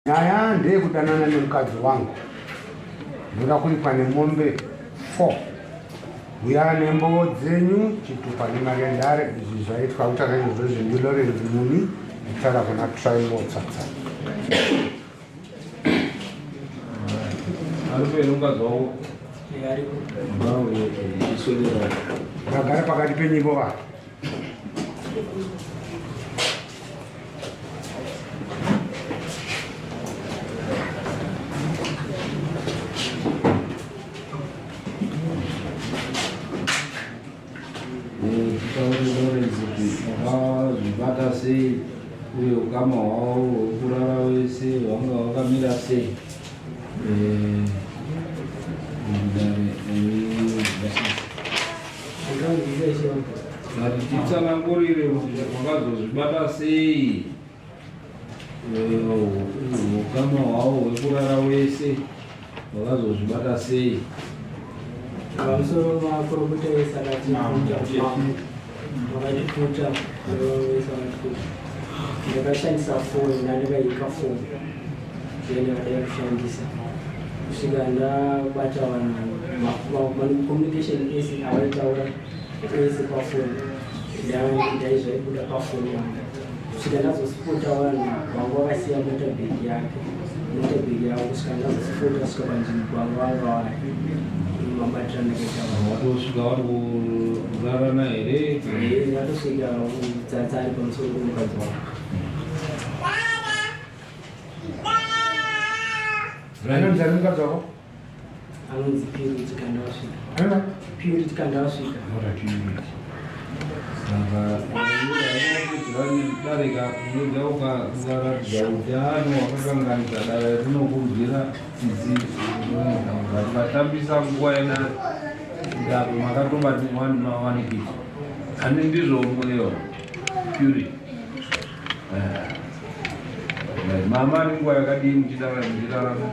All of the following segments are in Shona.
Nyaya ndeyekudanana nemukadzi wangu ndoda kulipa nemombe 4 uya nembowo dzenyu chitupa nemari yendare. Izvi zvaitwa kutaka izvo zvindilorenzvi muni nditara kuna traimotsatsa ndagara pakati penyimbo va zvibata sei uye ukama hwavo hwekurara wese hwanga hwakamira sei. Ngatitsanangurire kuti wakazozvibata sei ukama hwavo hwekurara wese wakazozvibata sei. Pamusoro makorokota ese akatifuta ndakashandisa foni ndandikaika foni then ndakada kushandisa kusvika ndabata vanhu communication ese avaitaura ese pafoni ndaizvaibuda pafoni yangu kusvika ndazosipota vanhu vangu vakasiya motabhegi yake motabhegi yavo kusvika ndazosipota kusvika panzvimbo vangu vanga vari mabatira ndakaita watosvika vari kurarana here watosvika dzadza ari pamusoro pemukadzi wavo. anonzi ari mukadzi wako Anonzi Purity Kandawasvika. Purity Kandawasvika. saka darika unoda ukaratidza kuti ano wakakanganisa dare rinokuryira tsitsi vatambisa nguva yenare ndapo makatobati mawanikiti ane ndizvo murewa Purity mama ane nguva yakadii muchirarama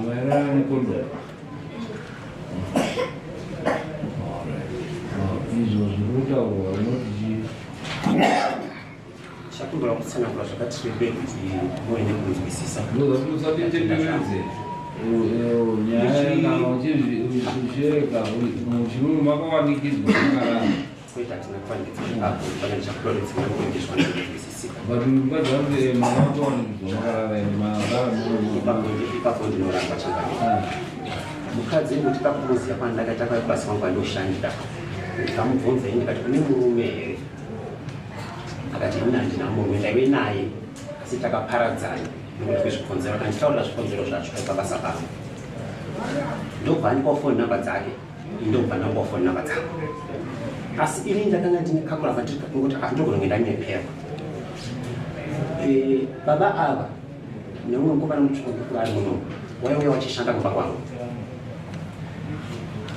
maererano nekondomu izvo zvirikutaurwa unoti chakumbura kutsanangura zvakati rebei kuti muine kunzwisisa ndozvatisatitenderedze nyaya kana uchizvisheka muchirungu makawanikidzwa makarana kwete hatina kuvanikidzwa apo pane chakuroredzinga kuendeswa nekunzwisisika but mukadzi mama wakawanikidzwa makarana ipapo ndinoramba changani mukadzi kuti pakumuziya kwandakaita kwaibasa wangu andoshandira ndikamubvunza ndikati kune murume here akati ina ndina murume ndaive naye asi takaparadzana nokuti kwezvikonzero akanditaurira zvikonzero zvacho pabasa pangu ndobva ndipa foni namba dzake ndobva ndambowa foni namba dzangu asi ini ndakanga ndine kakurava ndikati ndogononge ndanyepera baba ava neumwe mukomana mutsvuku ari muno waiuya wachishanda kumba kwangu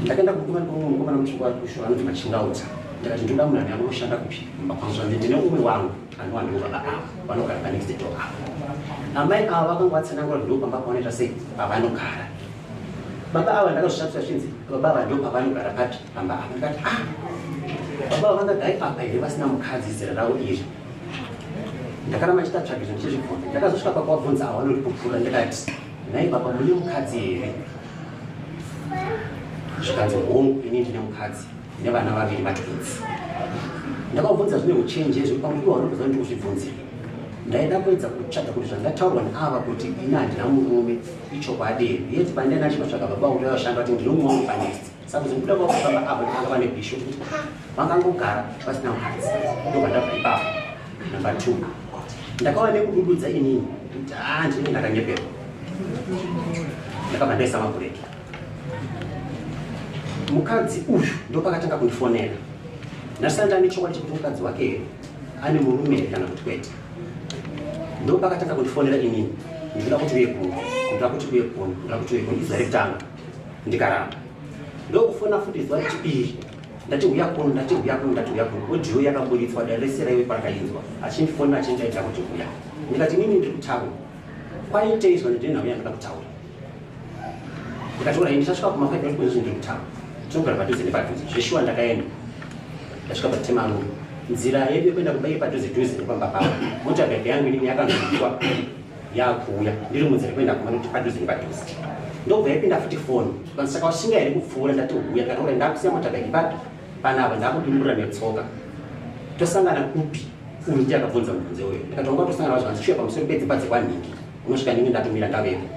ndakaenda kukomana mutsvuku ari kushora anoti machingauta ndakati ndoda munhu ane anoshanda kupi kumba kwangu zvanzi ndine umwe wangu anowandiwo baba ava vanogara panext door ava amai ava vakanga vatsanangura ndo pamba pavanoita sei pavanogara baba ava ndakazvishatisa zvinzi baba ava ndo pavanogara papi pamba ava ndikati baba ava vangadai apa here vasina mukadzi zera ravo iri ndakaramba chitatsvagizo ndichizvibvunza ndakazosvika pakwabvunza ava vanotipupfura ndikati nai baba mune mukadzi here zvikanzi hongu ini ndine mukadzi nevana vaviri matwins ndakabvunza zvine uchenje zviri pamuti wanobva ndikuzvibvunzira ndaida kuedza kutsvaga kuti zvandataurwa neava kuti ina handina murume ichokwadi here yeti pandena chinotsvaga baba kuti vashanda kuti ndino mumwe panext saka zvinobuda kwakufamba ava ndikanga vane bhisho kuti vangangogara vasina mukadzi ndobva ndabva ipapo namba 2 ndakava nekudududza inini kuti ndinenge ndakanyeperwa ndakabva ndaisa mabhureki mukadzi uyu ndopakatanga kundifonera ndasanda nechokwadi chekuti mukadzi wake ane murume kana kuti kwete ndopakatanga kundifonera inini ndinoda kuti uye kuno ndoda kuti uye kuno ndoda kuti uye kuno izuva rekutanga ndikaramba ndokufona futi zuva rechipiri ndati uya kuno ndati uya kuno ndati uya kuno odiyo yakaburitswa dare rese raiwe parakainzwa achindifonera achindiita kuti uya ndikati inini ndiri kutaura kwaitei zvona ndiri nauya ndoda kutaura ndikati ora ndisasvika kuma5 ndiri kutaura tinogara padhuze nepadhuze zveshuwa ndakaenda ndasvika patemangu nzira yedu yekuenda kubai padhuze nepamba pavo motabheke yangu inini yakanzwa yakuuya ndiri munzira kuenda kumati padhuze nepadhuze ndobva yapinda futi foni saka washinga here kupfuura ndati uya ndikataura ndakusiya motabheke panapa ndakudimurira netsoka tosangana kupi uyu ndiye akabvunza mubvunzo uyo ndikatonga tosangana vazvanzi shuya pamusoro pedzimba dzekwanhingi unosvika ndinge ndatumira ndavepo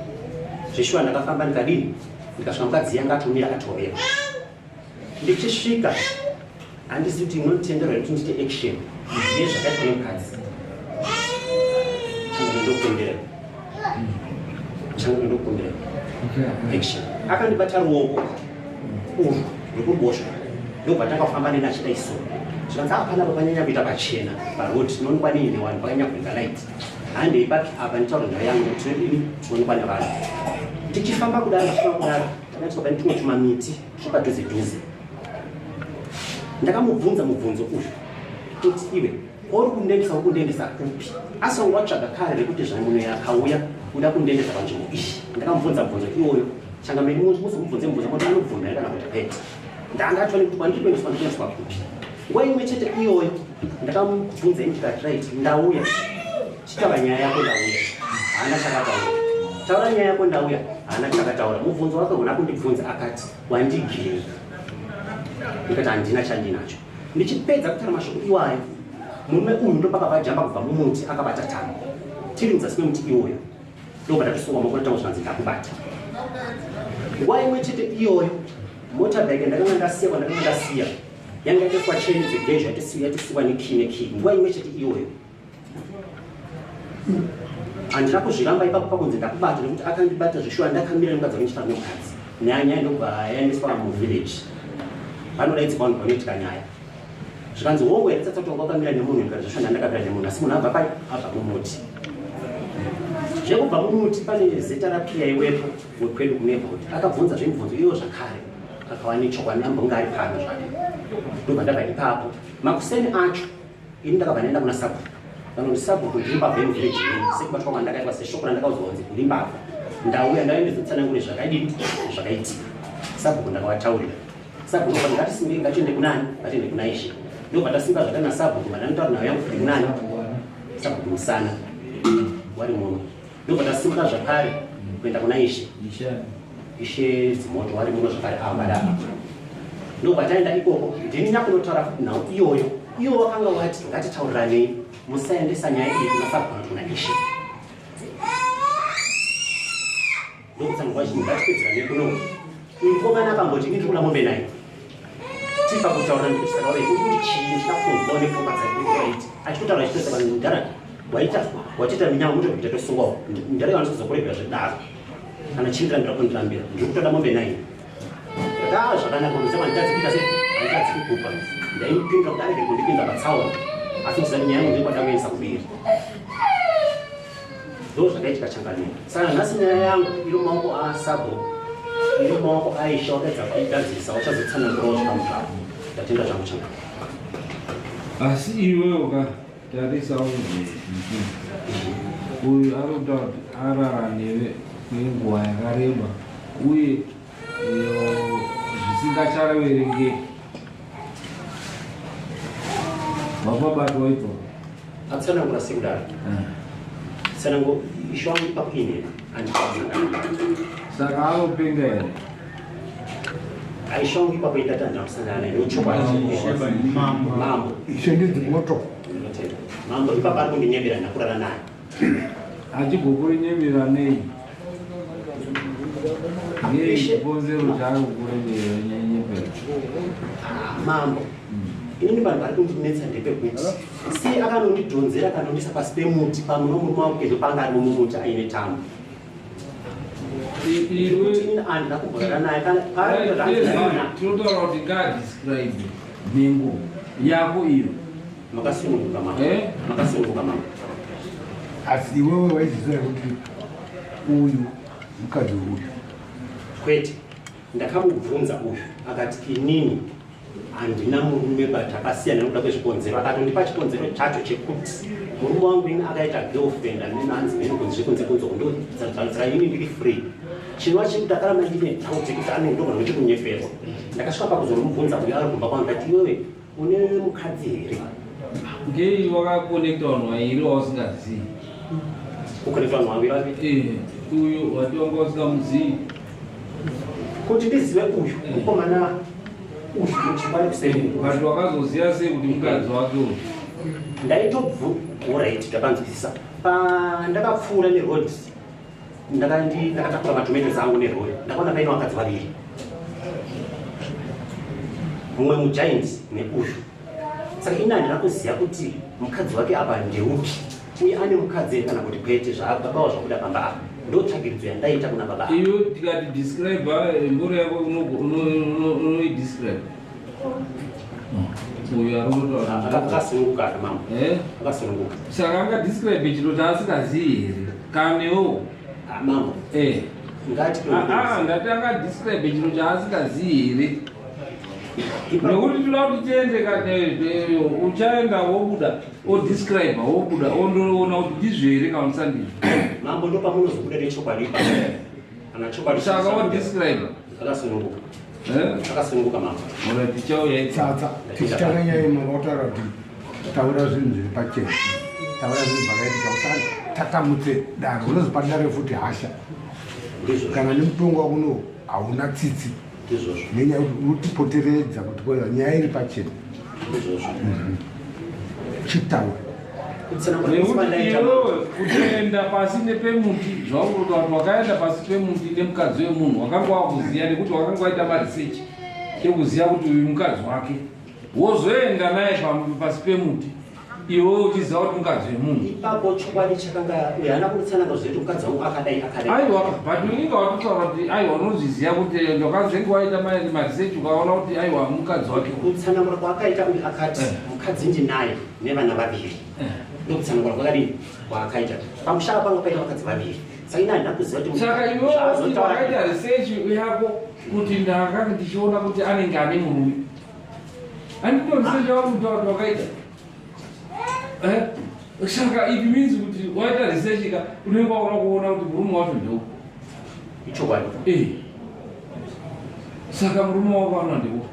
zveshuwa ndakafamba ndikadini ndikasvika mukadzi yanga atumira akatovera ndichisvika handisi kuti inotenderwa kuti ndite action ndiye zvakaitwa nemukadzi changandokumbira action akandibata ruoko urwu rwekuruboshwe ndobva takafamba neni achida iso zvikanzi apana pakanyanya kuita pachena parodi tinoonekwa neine vanhu pakanyanya kuita light handeipa apa nditaura nharo yangu tinodini tinoonekwa nevanhu tichifamba kudaro takati pane tumwe tumamiti tupadhuze ndakamubvunza mubvunzo uyu kuti iwe uri kundiendesa kupi asonga watsvaga kare rekuti zvamuno yakauya uda kundiendesa panzvimbo iyi ndakamubvunza mubvunzo iwoyo changameni musomubvunze mubvunzo kuti anobvuma here kana kuti pete ndangatwa nekuti kwandikuendeswa kupi nguva imwe chete iyoyo ndakamubvunza indikati ndauya chitava nyaya yako ndauya haana chakataura taura nyaya yako ndauya haana chakataura mubvunzo wake una kundibvunza akati wandigei ndikati handina chandinacho ndichipedza kutaura mashoko iwayo murume uyu ndopakavajamba kubva mumuti akabata tambo tiri muzasi memuti iwoyo ndobva ndatosunga maoko ndatanga zvanzi ndakubata nguva imwe chete iyoyo motabheke ndakanga ndasiya yanga yatoiswa cheni dzegezha yatosiwa nekii nguva imwe chete iyoyo handina kuzviramba ipapo pakunzi ndakubata nekuti akandibata zveshuwa ndakamira nemukadzi wake ndichitaura nemukadzi nyaya ndobva yaendeswa muvillage vanodaidzwa vanhu vanoitika nyaya zvikanzi wongo yatsatsatonga wakamira nemunhu ndikati zveshuwa ndandakamira nemunhu asi munhu abva pai abva mumuti zvekubva mumuti pane zeta rapiya iwepo wekwedu kuneighborhood akabvunza zvemibvunzo iyo zvakare akava nechokwadi ambonga ari pano zvake ndobva ndabva ipapo makuseni acho ini ndakabva ndaenda kuna sabhuku vanoti sabhuku ndiri mbavha yemuvillage ini sekubatwa kwandakaitwa seshoko randakaudzwa kunzi ndiri mbavha ndauya ndaendezotsanangure zvakadini zvakaitika sabhuku ndakavataurira sabhuku ndobva ngatisimbe ngatiende kunani ngatiende kuna ishe ndobva tasimba zvakare nasabhuku vandanotaura nayo yangu kuti kunani sabhuku musana wari muno ndobva tasimuka zvakare kuenda kuna ishe dzimoto wari muno zvakare ambadapa ndobva taenda ikoko ndini nyakunotaura futi nhau iyoyo wakanga wati ngatitaurirane musaendesa nyaya iyi kuna sabhuku kana kuna ishe ndokutsangwa chinhu ngatipedzerane kuno uyu komana akamboti ini ndikuna mombe naye tipa kutaura ndikutisakaure kuti chii chikakunzwa nepfungwa dzaiiti achikutaura chitosaka ndara wachiita minyama mutokuita tosungwawo ndara yavanozokurebera zvedaro kana chindira ndira kundirambira ndikutoda mombe naye zvakanaka musema nditadzikuita se handitadzikukupa ndaimupindura kuti arege kundipinza patsaona asi ndisati nyaya yangu ndikwandakuendesa kubiri ndo zvakaitika changaniro saka nhasi nyaya yangu iri mumaoko asabhuku iri mumaoko aisha wakaedza kuidadzisa wachazotsanangurawo zvakamutavo ndatenda zvangu changaniro asi iwe ukatarisa uyu arikuta kuti arara newe kwenguva yakareba uye zvisingachaverengeki wapabatwa ipo atsanangura sekudaro tsanango ishwangu ipakuine saka anopenga here aishwangu ipapo itatanda kusangana naye mambo ishe ndidzimoto mambo ipapo ari kundinyembera ndakurara naye achigokurinyembera nei ngechiponzero chaari kukurenyembera mambo inini vanhu vari kundinetsa ndepekuti sei akanondidhonzera akanondisa pasi pemuti pamuno murume wakukezo panga ari mumuti aine tambo andina kumborara naye tinotaura kuti ngadescribe nhengo yako iyo makasununguka mama asi iwewe waiziziva kuti uyu mukadzi uyu kwete ndakamubvunza uyu akati inini handina murume batakasiyana nekuda kwezvikonzero akatondipa chikonzero chacho chekuti murume wangu ini akaita girlfriend anenanzi menokunzi zvekunze ndodzadzira ini ndiri free chinova chekuti akaramba ndine nhau dzekuti anendogona nochikunyeperwa ndakasvika pakuzomubvunza uyo ari kubva kwangu kati iwewe une mukadzi here ngei wakakonekta vanhu vairi wausingazivi kukonekta vanhu vaviri vapi uyu wati wanga usingamuzivi kuti ndizive uyu mukomana uyu muchibari kuseri vantu vakazoziva sei kuti mukadzi wake uyu ndaitobvuraiti ndakanzwisisa pandakapfuura nerod ndakatakura matomatoes angu nerod ndakaona paine vakadzi vaviri mumwe mugiant neuyu saka ina handina kuziva kuti mukadzi wake apa ndeupi uye ane mukadzi kana kuti kwete zvababawa zvakuda pamba apa ndotsvagiridzo yandaita kuna baba iyo tikati describe mburi yako unoidescribe uyu akasununguka mama akasununguka saka angadescribe chiro chaasingazivi here kanewo mama ndati angadescribe chiro chaasingazivi here nekuti toda kuti tiende uchaenda wobuda odescribe wobuda ondoona kuti ndizvo here kana usandizvo mambo ndo pamunozobuda nechokwadi kana chokwadi saka odescribe akasununguka akasununguka mama mura tichauya tsatsa tichitanga nyaya imakautaura kuti taura zvinhu zviri pachena taura zvinhu zvakaitika usani tatamutse dare unozopa dare futi hasha kana nemutongo wakuno hauna tsitsi nenyaya kuti utipoteredza kuti kweza nyaya iri pachena chitaura nekuti iwewe kutoenda pasi nepemuti zvauroda kuti wakaenda pasi pemuti nemukadzi wemunhu wakanga wakuziya nekuti wakanga waita marisechi ekuziya kuti uyu mukadzi wake wozoenda naye pasi pemuti iwewe uchiziva kuti mukadzi wemunhu ipapo chokwadi chakanga uye haana kutsananga zvekuti mukadzi wangu akadai aiwa but unenge watutaura kuti aiwa unozviziva kuti ndakazenge waita marisechi ukaona kuti aiwa mukadzi wake kutsanangura kwaakaita uye akati mukadzi ndinaye nevana vaviri ndokutsanangura kwakadini kwaakaita pamushava pangu paita vakadzi vaviri saka ina handina kuziva kuti saka iwewe wakaita research yako kuti ndakanga ndichiona kuti anenge ane murume andito research yako kuti watu wakaita saka it means kuti waita research ka unenge waona kuona kuti murume wacho ndeupo ichokwadi saka murume wako ana ndeupo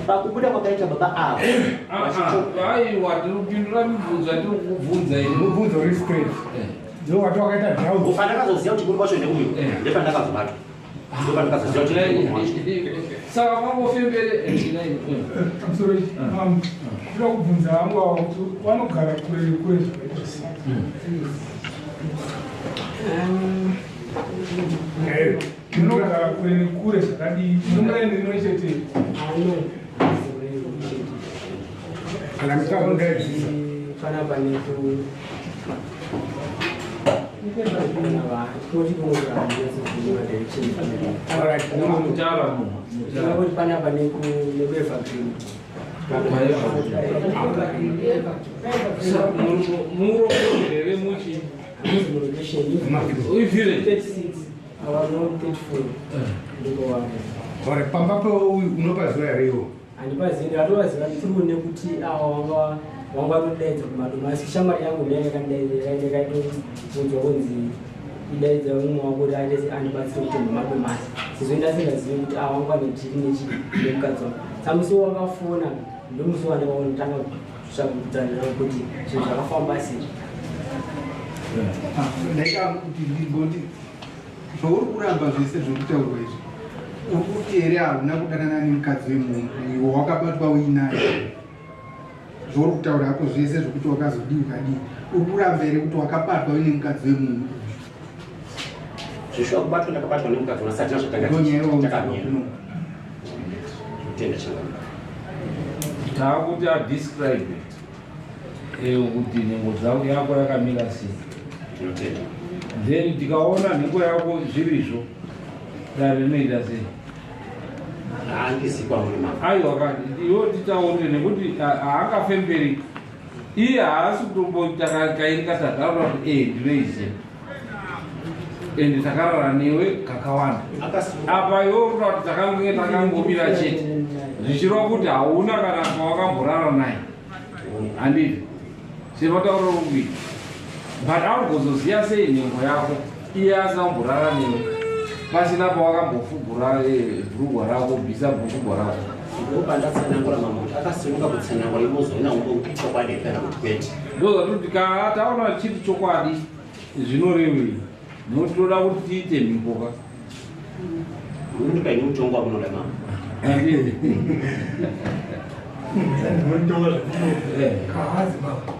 pakubuda kwakaita baba avo aiwa tirikupindura mibvunzo atiri kukubvunza mubvunzo uri straight ndo wati wakaita dhau pandakazoziva kuti muri wacho ndeuyu ndepandakazobatwa ndopandakazoziva kuti saka kwangofembere kuda kubvunza hangu ava kuti vanogara kure nekure zvakaita sei munogara kure nekure zvakadii munomuende rimwe chete kana mitambo ndaidzisa panapa neku panapa nekuevagreen muroere muchi ivillage ore pamba peuyu unopaziva here iwo handipazivi ndatovaziva tiriwo nekuti ava wanga watodaidza kumadomasi shamwari yangu ndayakaitobvunzwa kunzi idaidza umwe wako kuti aitese andibatsire kutemba madomasi sizoenda singazivi kuti wanga netiri nechi nemukadzi wako samusi wakafona ndomusi wandakaonotanga kutsvakudzanira kuti zvinhu zvakafamba sei ndaita kuti ndingoti zvauri kuramba zvese zvokutaurwa izvi uri kuti here hauna kudanana nemukadzi wemunhu iwo wakabatwa uinaye zvauri kutaura hako zvese zvokuti wakazodii ukadii uri kuramba here kuti wakabatwa uine mukadzi wemunhu zvishuwa kubatwa ndakabatwa nemukadzi unasati nazvatangatenda taakuti adescribe kuti nhengo dzako yako yakamira sei then tikaona nhengo yako zvirizvo dare rinoita sei aiwa iwo titaone nekuti haangafemberi iye haasi kutomboita kairikatagara kuti ndinoiziva ende takarara newe kakawanda apa iwo kuta kuti takange takangomira chete zvichirwa kuti hauna kana pawakamborara naye handiti sepataura rukuita but augozoziva sei nhengo yako iye asamborara newe pasina pawakambofugura bhurugwa rako bvisa bhurugwa rako ndopandatsanangura mambo akasimuka kutsanangura imozoona ngo chokwadi kana kuti ndoza kuti taona chiri chokwadi zvinorevei notoda kuti tiite mimboka unokaini mutongo wamunoda mambo kahazi baba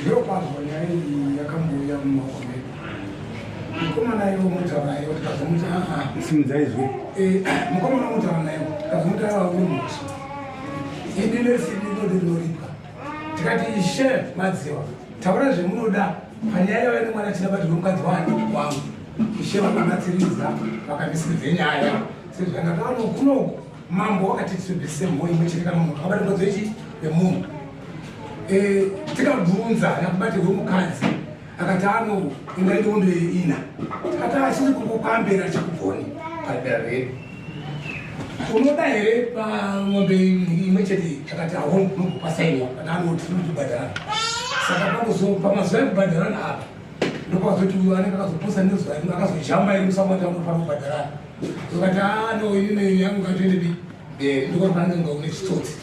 zvirokwazvo nyaya iyi yakambouya mumaoko medu mukomana ivo mutaura naye tikazomuti simudzaizwe mukomana mutaura naye tikazomuti avavemuti ini nesidi nodinoripa tikati ishe madziwa taura zvemunoda panyaya yava nemwana chinabatirwe mukadzi wangu ishe vakanatsiridza vakamisikidze nyaya sezvandataano kunoku mambo wakati tisubvise mhuri imwe chete kana munhu akabata mbadzo yechi yemunhu tikabvunza nakubatirwe mukadzi akati ano ingaite mombe ina tikati achiri kukupambira chikubvoni padera redu unoda here pamombe imwe chete akati awo nokupasainiwa kana anoti tinotibhadharana saka pamazuva ekubhadharana apa ndokwazoti uyu anenge akazoposa nezuva ino akazojamba iri musamwati anofana kubhadharana ukati ano inine yangu ngatoende ndikopanenge nga une chitsotsi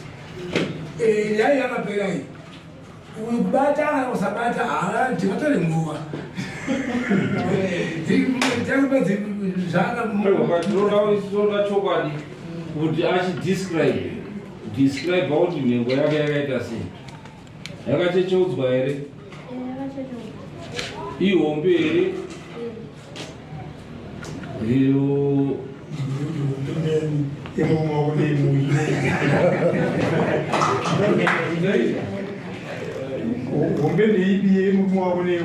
yai yakapera iyi kubata kana kusabata tingatore nguva tinoda chokwadi kuti achidescribe kuti nhengo yake yakaita sei yakachecheudzwa here ihombe here iyo hombe ndeibiye mumwavo newe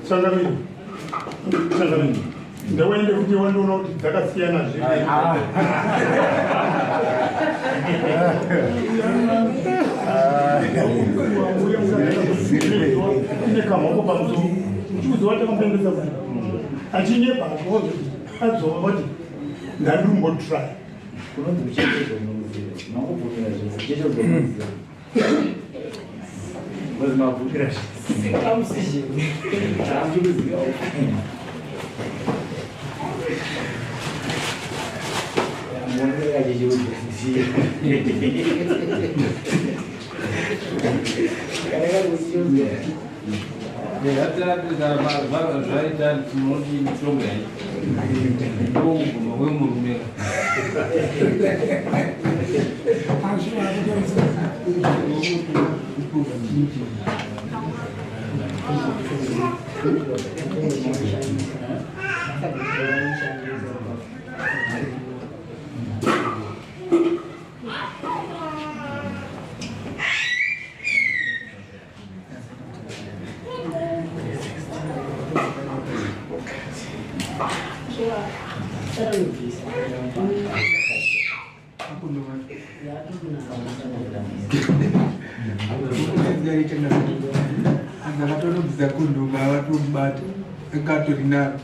Sangamini ndawaende kuti wandoona kuti dzakasiyana nekamhoko pamusoro uchiudza watakamupengesa kuti achinyepa adzova kuti ndandimbotra zvaita tinoti mitombo ndoguma wemurume Angakatonodzidza kundunga avatomubata akatori naro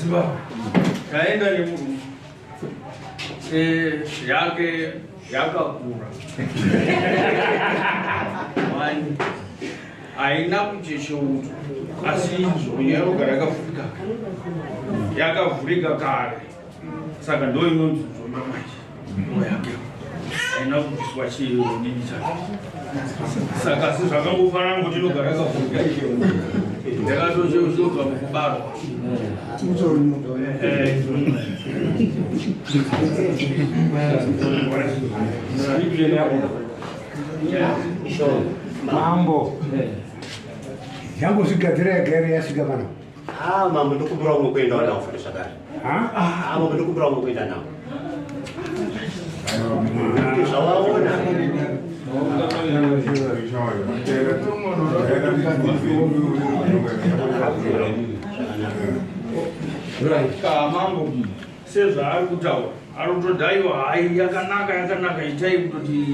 dziva yaenda nemunhu yake yakakura mani haina kuchecheuto asi inzvo yaroga yakavhurika yakavhurika kare saka ndo inonzi nzomba manje ndo yake haina kubviswa chinini chake saka si zvakangofanana ngokuti inogara yakavhurika ndakatozobva mukubarwa mambo yangozvigadzira yega here yasvika pano mambo ndokubura unokwenda nawo futi zvakare. Mambo ndokubura unokwenda nawo. Zvawaona. Mambo sezvaari kutaura ari kutodaiwa hai yakanaka itai kutoti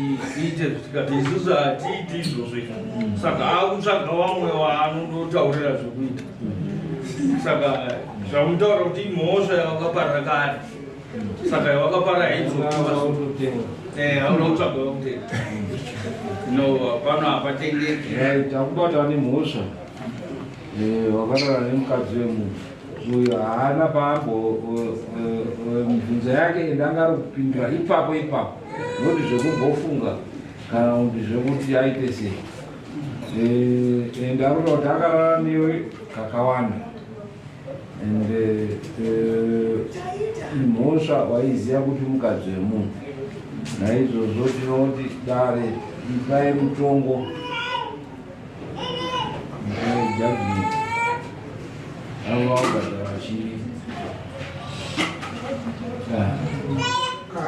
iite tikati isusu hatiiti izvozvo saka akutsvaga vamwe vaanondotaurira zvokuita saka zvamutaura kuti imhosva yawakaparira kare saka yawakaparira haidzoauda kutsvaga vakutenga no pano hapatengeki takubata nemhosva wakarara nemukadzi wemunhu uyo haana paambo mibvunzo yake endangari kupindura ipapo noti zvekubhofunga kana kuti zvekuti aite sei ende arikuda kuti akarara newe kakawanda ende imhosva waiziva kuti mukadzi wemunhu naizvozvo tinoti dare ipai mutongo judgment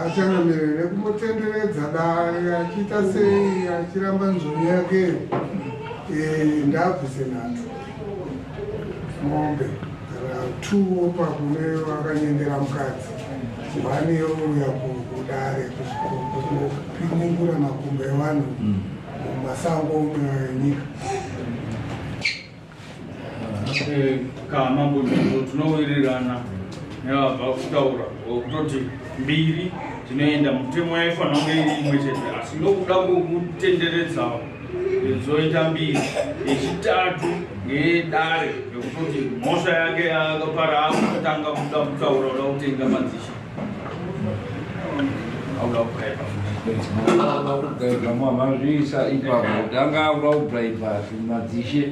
achangamirire kumutenderedza dare achiita sei achiramba nzoni yakeyo ndabvise nadzo mombe kana 2 opa kune vakanyendera mukadzi 1 youya kudare kupiningura makumbo evanhu mumasango enyika. Kamambo tinowirirana nevabva kutaura wokutoti mbiri tinoenda mutemo yaifanira kunge iri imwe chete asi nokuda kumutenderedza zoita mbiri yechitatu ngeyedare yokutoti mhosva yake yakapara akutanga kuda kutaura uda kutenga madzisha auda kugaibva kugaibva mwamazviisa ipapo kutanga auda kugaibva madzishe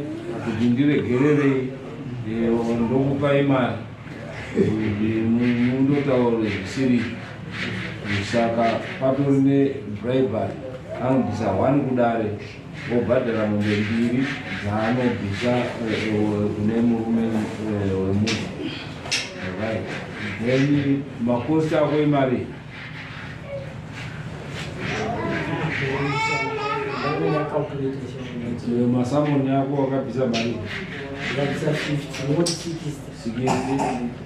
kuti ndiregererei ndokupai mari mundotaure zvisiri saka patori nebribary anobvisa 1 kudare obhadhara mombe 2 dzaanobvisa kune murume wemunhu then makosti ako emari masamoni yako wakabvisa mari 60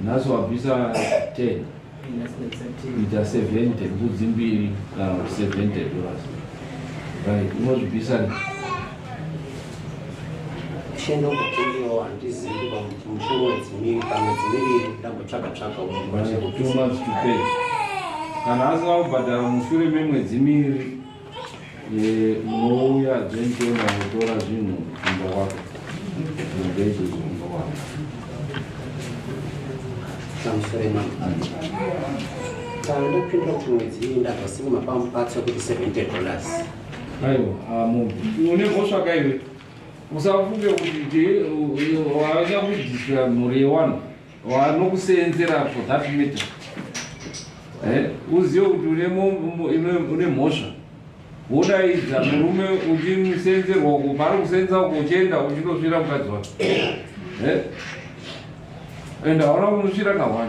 naso wabvisa 10 ita 70 mbudzi mbiri kana $70 right unozvibvisa shendo kutendiwa handizivi pamushongo wedzimiri pamwedzi miviri ndambotsvaga 2 months to pay kana asina kubhadhara mushure memwedzi miviri munouya dzentena kutora zvinhu kumba kwako zvinobveizvo kumba kwako samusorema kana ndopindura kuti mwedzi ndabvasinga mapamupatsa kuti $70. aiwa munhu une mhosva kaiwe usafunge kuti waida kudzidzira mhuri ye1 wanokuseenzera for that matter uzive kuti une mhosva wodaidza murume uchimusenzerwa uko pari kusenza uko uchienda uchindosvira mukadzi wake ende hauna kunosvira ka1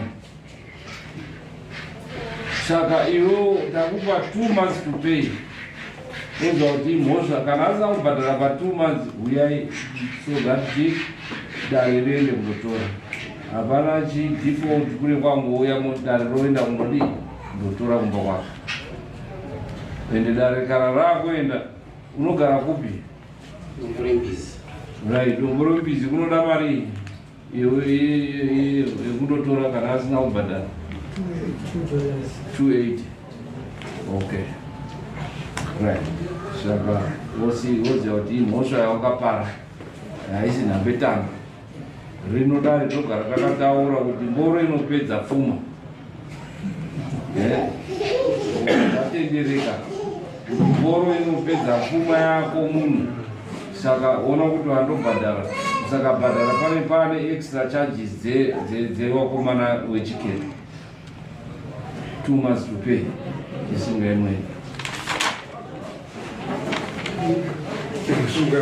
saka iwo takupa 2 months to pay uza kuti imhosva kana asina kubhadhara pa2 months uyai so that dare riende kundotora hapana chidefault kune kwangouya dare roenda kundodii ndotora kumba kwako ende dare kana rakuenda unogara kupi right umurombizi kunoda mari yekundotora kana asina kubhadhara $280 okay right saka woziva kuti imhosva yawakapara haisi nhambetanga rinodare togara takataura kuti ngoro inopedza pfuma atendereka ngoro inopedza pfuma yako munhu saka ona kuti wandobhadhara saka bhadhara pane extra charges dzewakomana wechiketo 2 months to pay isinga imweni Sunga